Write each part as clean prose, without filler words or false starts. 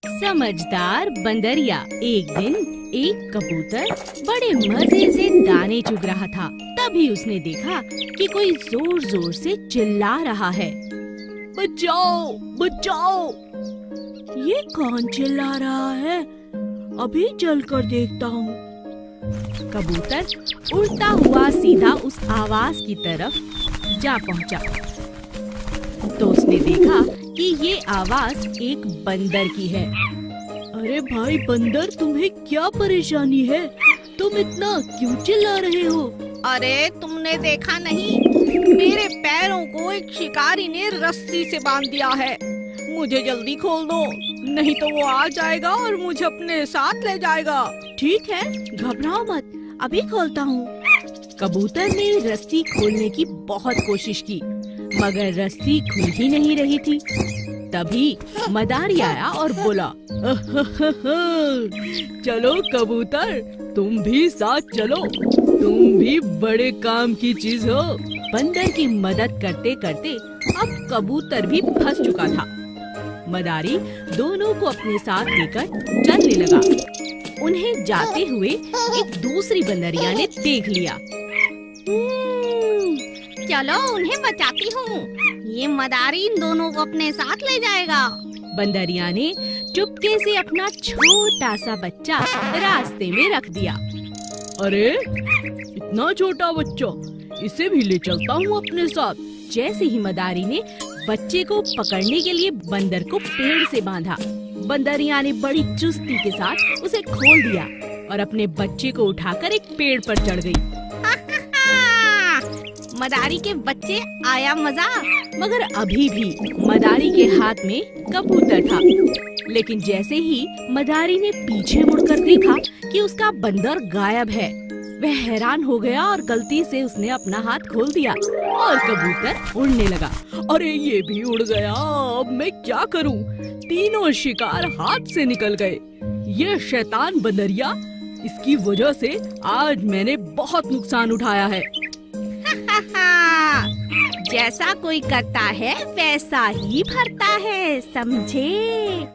समझदार बंदरिया। एक दिन एक कबूतर बड़े मजे से दाने चुग रहा था। तभी उसने देखा कि कोई जोर जोर से चिल्ला रहा है, बचाओ बचाओ। ये कौन चिल्ला रहा है? अभी चलकर देखता हूँ। कबूतर उड़ता हुआ सीधा उस आवाज की तरफ जा पहुँचा। तो उसने देखा कि ये आवाज एक बंदर की है। अरे भाई बंदर, तुम्हें क्या परेशानी है? तुम इतना क्यों चिल्ला रहे हो? अरे तुमने देखा नहीं, मेरे पैरों को एक शिकारी ने रस्सी से बांध दिया है। मुझे जल्दी खोल दो, नहीं तो वो आ जाएगा और मुझे अपने साथ ले जाएगा। ठीक है, घबराओ मत, अभी खोलता हूँ। कबूतर ने रस्सी खोलने की बहुत कोशिश की, मगर रस्सी खुल ही नहीं रही थी। तभी मदारी आया और बोला, चलो कबूतर, तुम भी साथ चलो, तुम भी बड़े काम की चीज हो। बंदर की मदद करते करते अब कबूतर भी फंस चुका था। मदारी दोनों को अपने साथ लेकर चलने लगा। उन्हें जाते हुए एक दूसरी बंदरिया ने देख लिया। चलो उन्हें बचाती हूँ, ये मदारी इन दोनों को अपने साथ ले जाएगा। बंदरिया ने चुपके से अपना छोटा सा बच्चा रास्ते में रख दिया। अरे इतना छोटा बच्चा, इसे भी ले चलता हूँ अपने साथ। जैसे ही मदारी ने बच्चे को पकड़ने के लिए बंदर को पेड़ से बांधा, बंदरिया ने बड़ी चुस्ती के साथ उसे खोल दिया और अपने बच्चे को उठाकर एक पेड़ पर चढ़ गई। मदारी के बच्चे, आया मजा। मगर अभी भी मदारी के हाथ में कबूतर था। लेकिन जैसे ही मदारी ने पीछे मुड़कर देखा कि उसका बंदर गायब है, वह हैरान हो गया और गलती से उसने अपना हाथ खोल दिया और कबूतर उड़ने लगा। अरे ये भी उड़ गया, अब मैं क्या करूं? तीनों शिकार हाथ से निकल गए। ये शैतान बंदरिया, इसकी वजह से आज मैंने बहुत नुकसान उठाया है। जैसा कोई करता है वैसा ही भरता है, समझे?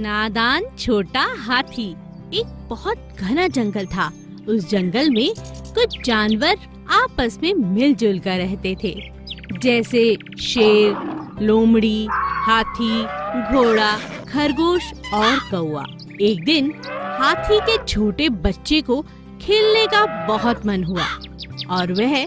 नादान छोटा हाथी। एक बहुत घना जंगल था। उस जंगल में कुछ जानवर आपस में मिलजुल कर रहते थे, जैसे शेर, लोमड़ी, हाथी, घोड़ा, खरगोश और कौवा। एक दिन हाथी के छोटे बच्चे को खेलने का बहुत मन हुआ और वह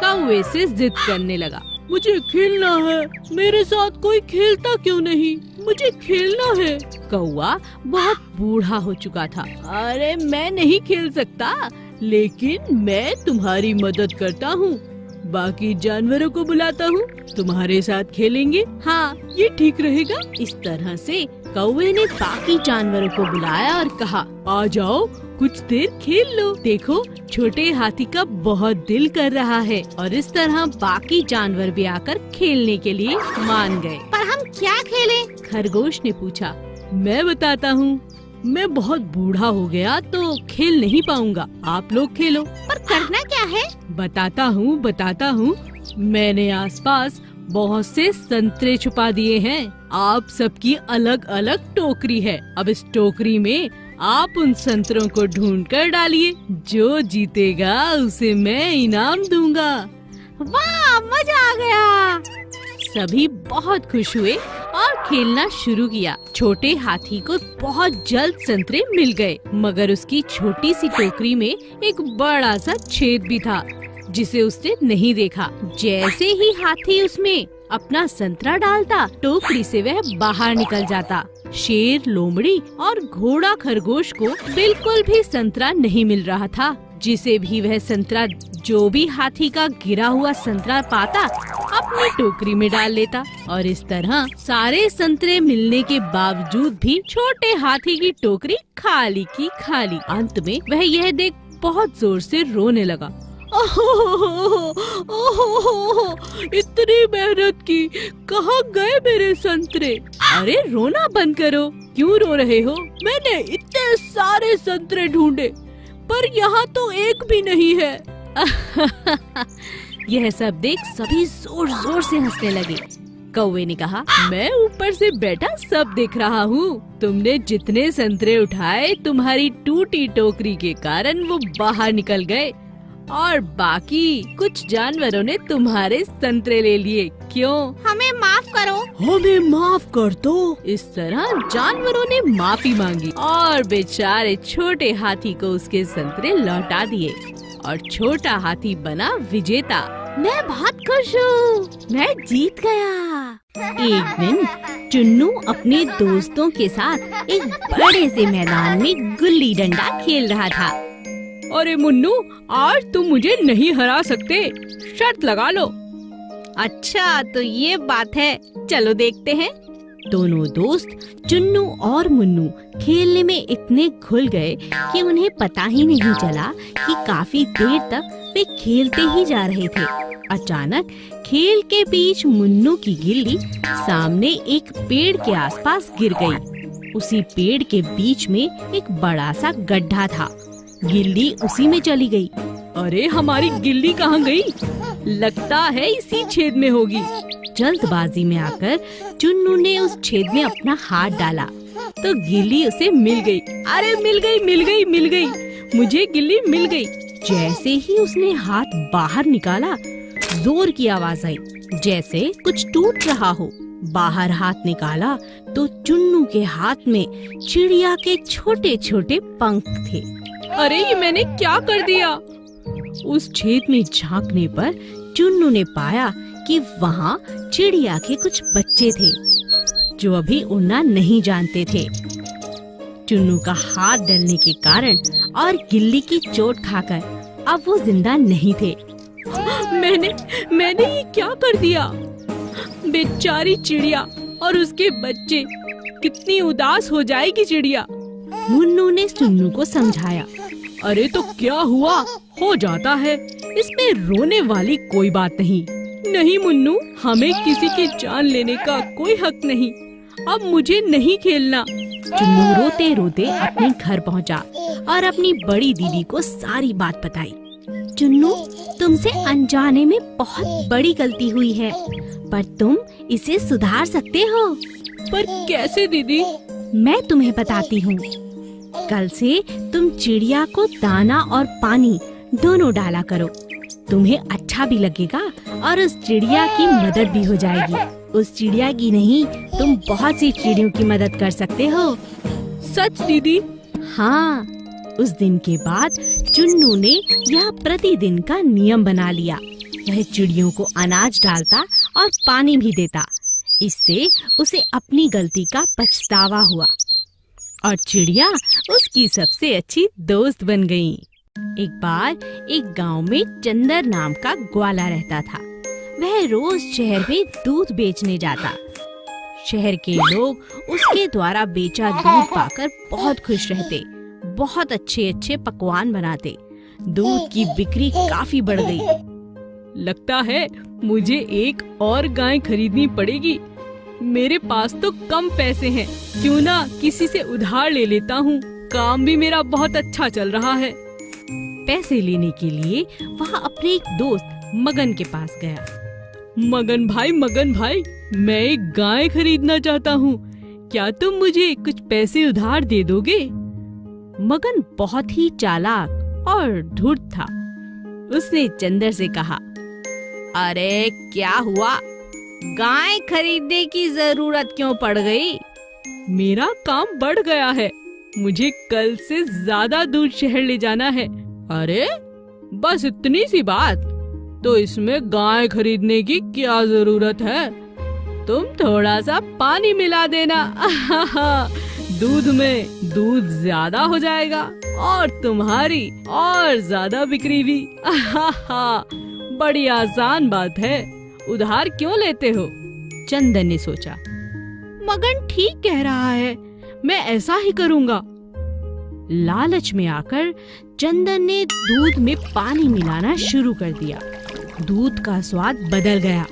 कौवे से जिद करने लगा। मुझे खेलना है, मेरे साथ कोई खेलता क्यों नहीं? मुझे खेलना है। कौवा बहुत बूढ़ा हो चुका था। अरे मैं नहीं खेल सकता, लेकिन मैं तुम्हारी मदद करता हूँ। बाकी जानवरों को बुलाता हूँ, तुम्हारे साथ खेलेंगे। हाँ, ये ठीक रहेगा। इस तरह से कौवे ने बाकी जानवरों को बुलाया और कहा, आ जाओ, कुछ देर खेल लो। देखो, छोटे हाथी का बहुत दिल कर रहा है। और इस तरह बाकी जानवर भी आकर खेलने के लिए मान गए। पर हम क्या खेलें? खरगोश ने पूछा। मैं बताता हूँ, मैं बहुत बूढ़ा हो गया तो खेल नहीं पाऊंगा, आप लोग खेलो। पर करना क्या है? बताता हूँ। मैंने आसपास बहुत से संतरे छुपा दिए हैं। आप सबकी अलग अलग टोकरी है। अब इस टोकरी में आप उन संतरों को ढूंढ कर डालिए। जो जीतेगा उसे मैं इनाम दूंगा। वाह, मजा आ गया। सभी बहुत खुश हुए और खेलना शुरू किया। छोटे हाथी को बहुत जल्द संतरे मिल गए, मगर उसकी छोटी सी टोकरी में एक बड़ा सा छेद भी था, जिसे उसने नहीं देखा। जैसे ही हाथी उसमें अपना संतरा डालता, टोकरी से वह बाहर निकल जाता। शेर, लोमड़ी और घोड़ा खरगोश को बिल्कुल भी संतरा नहीं मिल रहा था। जिसे भी वह संतरा, जो भी हाथी का गिरा हुआ संतरा पाता, अपनी टोकरी में डाल लेता। और इस तरह सारे संतरे मिलने के बावजूद भी छोटे हाथी की टोकरी खाली की खाली। अंत में वह यह देख बहुत जोर से रोने लगा। इतनी मेहनत की, कहाँ गए मेरे संतरे? अरे रोना बंद करो, क्यों रो रहे हो? मैंने इतने सारे संतरे ढूंढे, पर यहाँ तो एक भी नहीं है। यह सब देख सभी जोर जोर से हंसने लगे। कौवे ने कहा, मैं ऊपर से बैठा सब देख रहा हूँ। तुमने जितने संतरे उठाए तुम्हारी टूटी टोकरी के कारण वो बाहर निकल गए और बाकी कुछ जानवरों ने तुम्हारे संतरे ले लिए। क्यों? हमें माफ करो। हमें माफ कर दो। इस तरह जानवरों ने माफी मांगी और बेचारे छोटे हाथी को उसके संतरे लौटा दिए और छोटा हाथी बना विजेता। मैं बहुत खुश हूँ, मैं जीत गया। एक दिन चुन्नू अपने दोस्तों के साथ एक बड़े से मैदान में गुल्ली डंडा खेल रहा था। अरे मुन्नू, आज तुम मुझे नहीं हरा सकते, शर्त लगा लो। अच्छा तो ये बात है, चलो देखते हैं। दोनों दोस्त चुन्नू और मुन्नू खेलने में इतने घुल गए कि उन्हें पता ही नहीं चला कि काफी देर तक वे खेलते ही जा रहे थे। अचानक खेल के बीच मुन्नू की गिल्ली सामने एक पेड़ के आसपास गिर गई। उसी पेड़ के बीच में एक बड़ा सा गड्ढा था। गिल्ली उसी में चली गई। अरे हमारी गिल्ली कहाँ गई? लगता है इसी छेद में होगी। जल्दबाजी में आकर चुन्नू ने उस छेद में अपना हाथ डाला तो गिल्ली उसे मिल गई। अरे मिल गई, मिल गई, मिल गई, मुझे गिल्ली मिल गई। जैसे ही उसने हाथ बाहर निकाला, जोर की आवाज आई जैसे कुछ टूट रहा हो। बाहर हाथ निकाला तो चुन्नू के हाथ में चिड़िया के छोटे छोटे पंख थे। अरे ये मैंने क्या कर दिया? उस छेद में झांकने पर चुन्नू ने पाया कि वहाँ चिड़िया के कुछ बच्चे थे जो अभी उड़ना नहीं जानते थे। चुन्नू का हाथ डलने के कारण और गिल्ली की चोट खाकर अब वो जिंदा नहीं थे। मैंने ये क्या कर दिया? बेचारी चिड़िया और उसके बच्चे, कितनी उदास हो जाएगी चिड़िया। मुन्नू ने चुन्नू को समझाया। अरे तो क्या हुआ, हो जाता है, इसमें रोने वाली कोई बात नहीं। नहीं मुन्नू, हमें किसी की जान लेने का कोई हक नहीं। अब मुझे नहीं खेलना। चुन्नू रोते रोते अपने घर पहुंचा और अपनी बड़ी दीदी को सारी बात बताई। चुन्नू, तुमसे अनजाने में बहुत बड़ी गलती हुई है, पर तुम इसे सुधार सकते हो। पर कैसे दीदी? मैं तुम्हें बताती हूँ। कल से तुम चिड़िया को दाना और पानी दोनों डाला करो। तुम्हें अच्छा भी लगेगा और उस चिड़िया की मदद भी हो जाएगी। उस चिड़िया की नहीं, तुम बहुत सी चिड़ियों की मदद कर सकते हो। सच दीदी? हाँ। उस दिन के बाद चुन्नू ने यह प्रतिदिन का नियम बना लिया। वह चिड़ियों को अनाज डालता और पानी भी देता। इससे उसे अपनी गलती का पछतावा हुआ और चिड़िया उसकी सबसे अच्छी दोस्त बन गई। एक बार एक गांव में चंदर नाम का ग्वाला रहता था। वह रोज शहर में दूध बेचने जाता। शहर के लोग उसके द्वारा बेचा दूध पाकर बहुत खुश रहते। बहुत अच्छे अच्छे पकवान बनाते। दूध की बिक्री काफी बढ़ गई। लगता है मुझे एक और गाय खरीदनी पड़ेगी। मेरे पास तो कम पैसे हैं, क्यों ना किसी से उधार ले लेता हूँ। काम भी मेरा बहुत अच्छा चल रहा है। पैसे लेने के लिए वह अपने एक दोस्त मगन के पास गया। मगन भाई, मैं एक गाय खरीदना चाहता हूँ। क्या तुम मुझे कुछ पैसे उधार दे दोगे? मगन बहुत ही चालाक और धूर्त था। उसने चंदर से कहा, अरे क्या हुआ, गाय खरीदने की जरूरत क्यों पड़ गई? मेरा काम बढ़ गया है, मुझे कल से ज्यादा दूध शहर ले जाना है। अरे बस इतनी सी बात, तो इसमें गाय खरीदने की क्या जरूरत है? तुम थोड़ा सा पानी मिला देना। दूध में दूध ज्यादा हो जाएगा और तुम्हारी और ज्यादा बिक्री भी। बड़ी आसान बात है, उधार क्यों लेते हो? चंदन ने सोचा, मगन ठीक कह रहा है, मैं ऐसा ही करूँगा। लालच में आकर चंदन ने दूध में पानी मिलाना शुरू कर दिया। दूध का स्वाद बदल गया,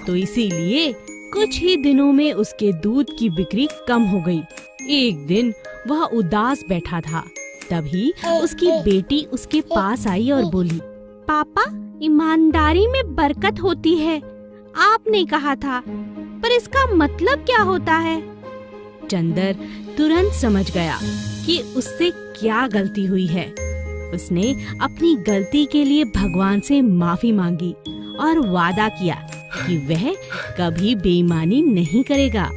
तो इसीलिए कुछ ही दिनों में उसके दूध की बिक्री कम हो गई। एक दिन वह उदास बैठा था, तभी उसकी बेटी उसके पास आई और बोली, पापा, ईमानदारी में बरकत होती है। आपने कहा था पर इसका मतलब क्या होता है? चंदर तुरंत समझ गया कि उससे क्या गलती हुई है। उसने अपनी गलती के लिए भगवान से माफी मांगी और वादा किया कि वह कभी बेईमानी नहीं करेगा।